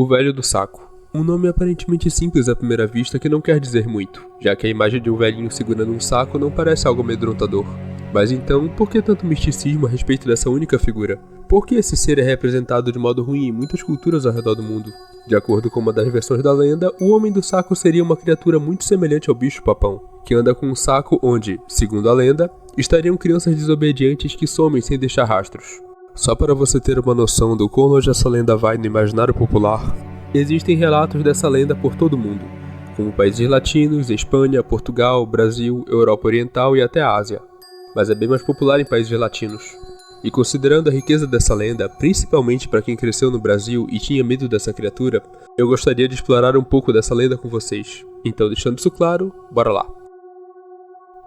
O Velho do Saco. Um nome aparentemente simples à primeira vista que não quer dizer muito, já que a imagem de um velhinho segurando um saco não parece algo amedrontador. Mas então, por que tanto misticismo a respeito dessa única figura? Por que esse ser é representado de modo ruim em muitas culturas ao redor do mundo? De acordo com uma das versões da lenda, o Homem do Saco seria uma criatura muito semelhante ao bicho-papão, que anda com um saco onde, segundo a lenda, estariam crianças desobedientes que somem sem deixar rastros. Só para você ter uma noção do quão longe essa lenda vai no imaginário popular, existem relatos dessa lenda por todo o mundo, como países latinos, Espanha, Portugal, Brasil, Europa Oriental e até a Ásia, mas é bem mais popular em países latinos. E considerando a riqueza dessa lenda, principalmente para quem cresceu no Brasil e tinha medo dessa criatura, eu gostaria de explorar um pouco dessa lenda com vocês. Então, deixando isso claro, bora lá!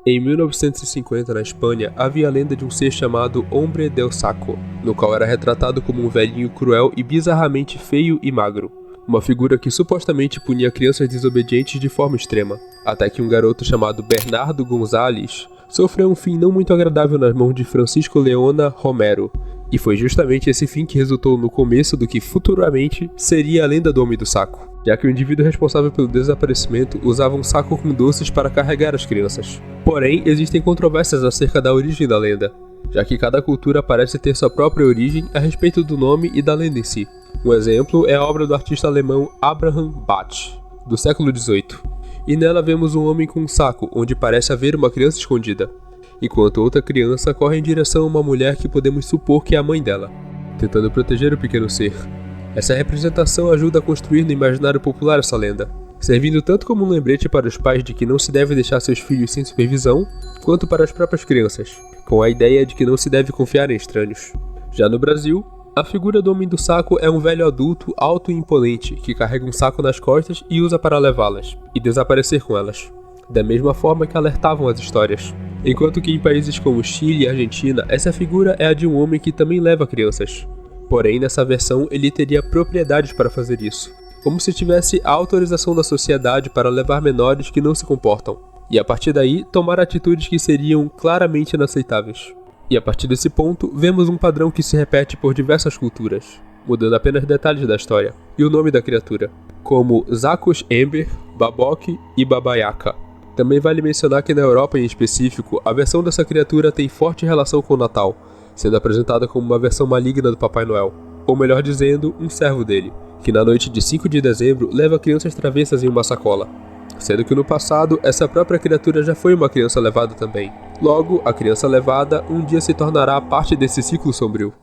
Em 1950, na Espanha, havia a lenda de um ser chamado Hombre del Saco, no qual era retratado como um velhinho cruel e bizarramente feio e magro. Uma figura que supostamente punia crianças desobedientes de forma extrema, até que um garoto chamado Bernardo González sofreu um fim não muito agradável nas mãos de Francisco Leona Romero, e foi justamente esse fim que resultou no começo do que futuramente seria a lenda do Homem do Saco, já que o indivíduo responsável pelo desaparecimento usava um saco com doces para carregar as crianças. Porém, existem controvérsias acerca da origem da lenda, já que cada cultura parece ter sua própria origem a respeito do nome e da lenda em si. Um exemplo é a obra do artista alemão Abraham Bach, do século XVIII, e nela vemos um homem com um saco onde parece haver uma criança escondida, enquanto outra criança corre em direção a uma mulher que podemos supor que é a mãe dela, tentando proteger o pequeno ser. Essa representação ajuda a construir no imaginário popular essa lenda, servindo tanto como um lembrete para os pais de que não se deve deixar seus filhos sem supervisão, quanto para as próprias crianças, com a ideia de que não se deve confiar em estranhos. Já no Brasil, a figura do Homem do Saco é um velho adulto alto e imponente que carrega um saco nas costas e usa para levá-las, e desaparecer com elas, da mesma forma que alertavam as histórias. Enquanto que em países como Chile e Argentina, essa figura é a de um homem que também leva crianças. Porém, nessa versão, ele teria propriedades para fazer isso, como se tivesse a autorização da sociedade para levar menores que não se comportam, e a partir daí, tomar atitudes que seriam claramente inaceitáveis. E a partir desse ponto, vemos um padrão que se repete por diversas culturas, mudando apenas detalhes da história, e o nome da criatura, como Zacos Ember, Babok e Babaiaca. Também vale mencionar que na Europa em específico, a versão dessa criatura tem forte relação com o Natal, sendo apresentada como uma versão maligna do Papai Noel, ou melhor dizendo, um servo dele, que na noite de 5 de dezembro leva crianças travessas em uma sacola, sendo que no passado essa própria criatura já foi uma criança levada também. Logo, a criança levada um dia se tornará parte desse ciclo sombrio.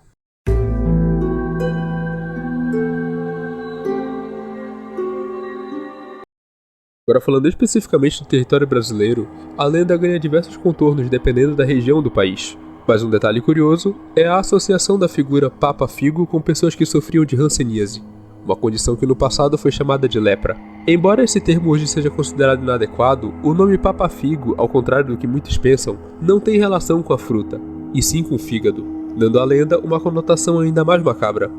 Agora falando especificamente do território brasileiro, a lenda ganha diversos contornos dependendo da região do país. Mas um detalhe curioso é a associação da figura Papa Figo com pessoas que sofriam de hanseníase, uma condição que no passado foi chamada de lepra. Embora esse termo hoje seja considerado inadequado, o nome Papa Figo, ao contrário do que muitos pensam, não tem relação com a fruta, e sim com o fígado, dando à lenda uma conotação ainda mais macabra.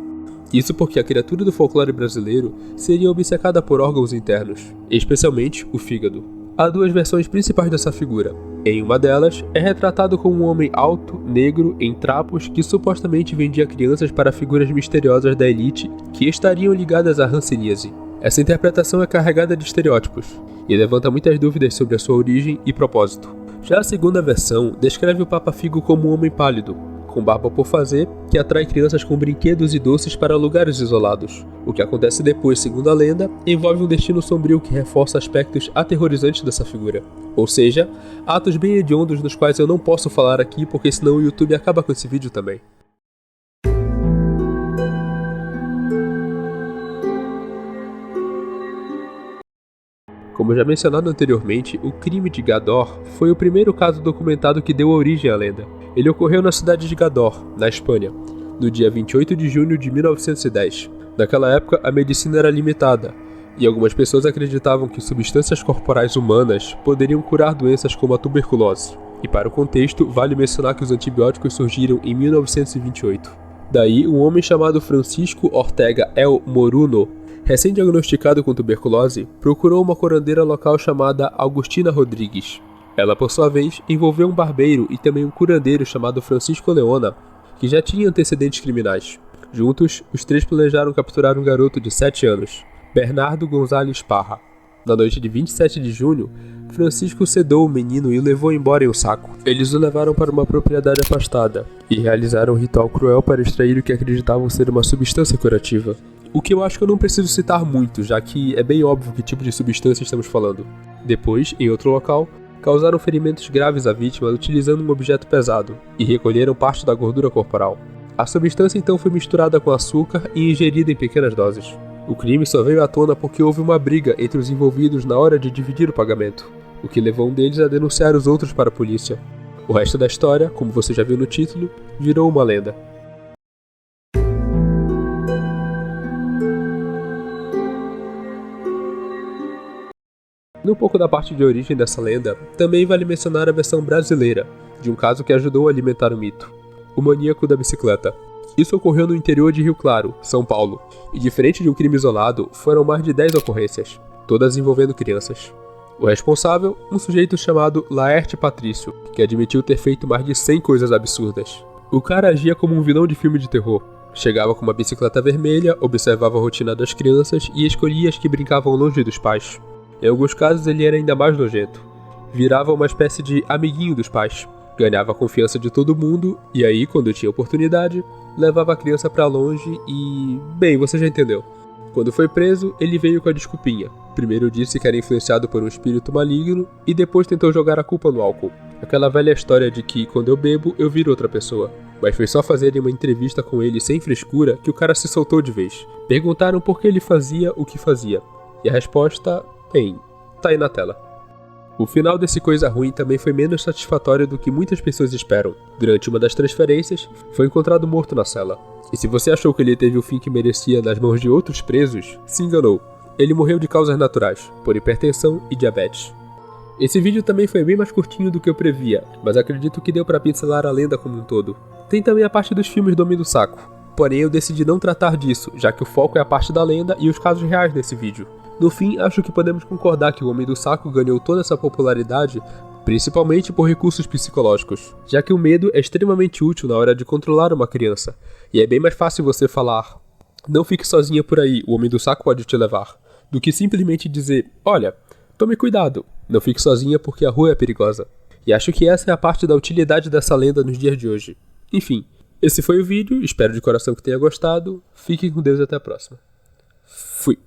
Isso porque a criatura do folclore brasileiro seria obcecada por órgãos internos, especialmente o fígado. Há duas versões principais dessa figura. Em uma delas, é retratado como um homem alto, negro, em trapos que supostamente vendia crianças para figuras misteriosas da elite que estariam ligadas à hanseníase. Essa interpretação é carregada de estereótipos e levanta muitas dúvidas sobre a sua origem e propósito. Já a segunda versão descreve o Papa Figo como um homem pálido, com barba por fazer, que atrai crianças com brinquedos e doces para lugares isolados. O que acontece depois, segundo a lenda, envolve um destino sombrio que reforça aspectos aterrorizantes dessa figura. Ou seja, atos bem hediondos dos quais eu não posso falar aqui porque senão o YouTube acaba com esse vídeo também. Como já mencionado anteriormente, o crime de Gador foi o primeiro caso documentado que deu origem à lenda. Ele ocorreu na cidade de Gador, na Espanha, no dia 28 de junho de 1910. Naquela época, a medicina era limitada, e algumas pessoas acreditavam que substâncias corporais humanas poderiam curar doenças como a tuberculose. E para o contexto, vale mencionar que os antibióticos surgiram em 1928. Daí, um homem chamado Francisco Ortega El Moruno, recém-diagnosticado com tuberculose, procurou uma curandeira local chamada Augustina Rodrigues. Ela, por sua vez, envolveu um barbeiro e também um curandeiro chamado Francisco Leona, que já tinha antecedentes criminais. Juntos, os três planejaram capturar um garoto de 7 anos, Bernardo Gonzalez Parra. Na noite de 27 de junho, Francisco sedou o menino e o levou embora em um saco. Eles o levaram para uma propriedade afastada e realizaram um ritual cruel para extrair o que acreditavam ser uma substância curativa. O que eu acho que eu não preciso citar muito, já que é bem óbvio que tipo de substância estamos falando. Depois, em outro local, causaram ferimentos graves à vítima utilizando um objeto pesado e recolheram parte da gordura corporal. A substância então foi misturada com açúcar e ingerida em pequenas doses. O crime só veio à tona porque houve uma briga entre os envolvidos na hora de dividir o pagamento, o que levou um deles a denunciar os outros para a polícia. O resto da história, como você já viu no título, virou uma lenda. No pouco da parte de origem dessa lenda, também vale mencionar a versão brasileira, de um caso que ajudou a alimentar o mito: o maníaco da bicicleta. Isso ocorreu no interior de Rio Claro, São Paulo, e diferente de um crime isolado, foram mais de 10 ocorrências, todas envolvendo crianças. O responsável, um sujeito chamado Laerte Patrício, que admitiu ter feito mais de 100 coisas absurdas. O cara agia como um vilão de filme de terror. Chegava com uma bicicleta vermelha, observava a rotina das crianças e escolhia as que brincavam longe dos pais. Em alguns casos ele era ainda mais nojento. Virava uma espécie de amiguinho dos pais. Ganhava a confiança de todo mundo e aí, quando tinha oportunidade, levava a criança pra longe e... bem, você já entendeu. Quando foi preso, ele veio com a desculpinha. Primeiro disse que era influenciado por um espírito maligno e depois tentou jogar a culpa no álcool. Aquela velha história de que, quando eu bebo, eu viro outra pessoa. Mas foi só fazerem uma entrevista com ele sem frescura que o cara se soltou de vez. Perguntaram por que ele fazia o que fazia. E a resposta, bem, tá aí na tela. O final desse Coisa Ruim também foi menos satisfatório do que muitas pessoas esperam. Durante uma das transferências, foi encontrado morto na cela. E se você achou que ele teve o fim que merecia nas mãos de outros presos, se enganou. Ele morreu de causas naturais, por hipertensão e diabetes. Esse vídeo também foi bem mais curtinho do que eu previa, mas acredito que deu pra pincelar a lenda como um todo. Tem também a parte dos filmes do Homem do Saco, porém eu decidi não tratar disso, já que o foco é a parte da lenda e os casos reais nesse vídeo. No fim, acho que podemos concordar que o Homem do Saco ganhou toda essa popularidade principalmente por recursos psicológicos, já que o medo é extremamente útil na hora de controlar uma criança, e é bem mais fácil você falar "não fique sozinha por aí, o Homem do Saco pode te levar", do que simplesmente dizer "olha, tome cuidado, não fique sozinha porque a rua é perigosa". E acho que essa é a parte da utilidade dessa lenda nos dias de hoje. Enfim, esse foi o vídeo, espero de coração que tenha gostado, fiquem com Deus e até a próxima. Fui.